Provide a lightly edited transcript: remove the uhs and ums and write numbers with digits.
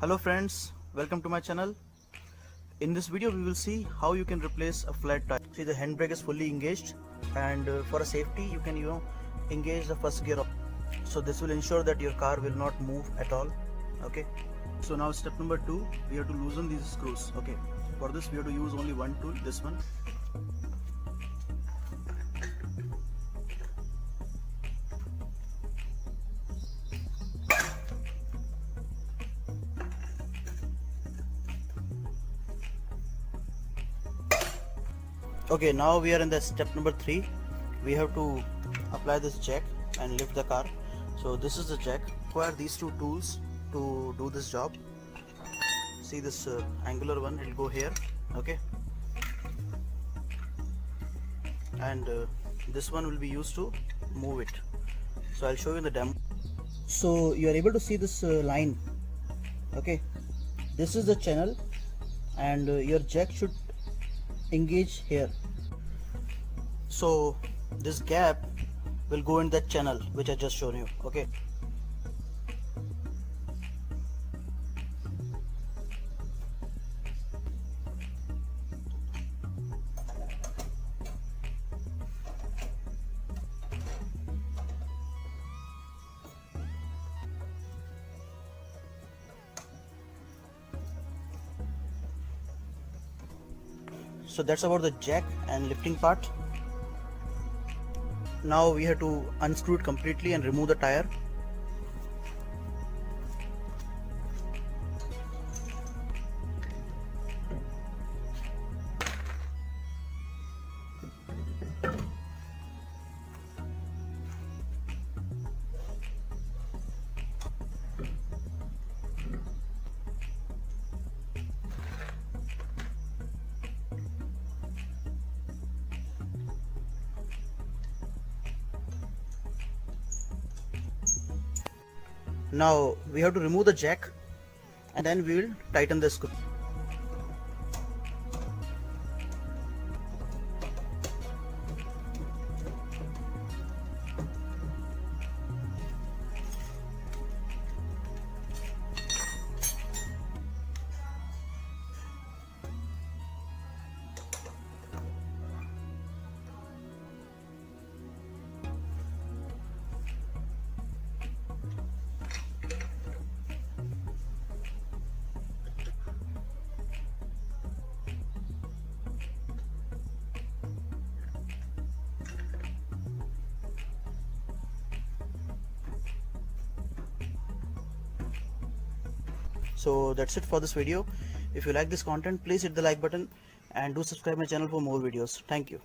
Hello friends, welcome to my channel. In this video we will see how you can replace a flat tire. See, the handbrake is fully engaged, and for a safety you can engage the first gear. So this will ensure that your car will not move at all. Okay, so now step number 2, we have to loosen these screws. Okay, for this we have to use only one tool, this one. Okay, now we are in the step number 3. We have to apply this jack and lift the car. So this is the jack. Require these two tools to do this job. See this angular one, it will go here. Okay, and this one will be used to move it. So I'll show you in the demo. So you are able to see this line. Okay, this is the channel, and your jack should engage here. So this gap will go in that channel which I just shown you. Okay, so that's about the jack and lifting part. Now we have to unscrew it completely and remove the tire. Now we have to remove the jack, and then we will tighten the screw. So that's it for this video. If you like this content, please hit the like button and do subscribe my channel for more videos. Thank you.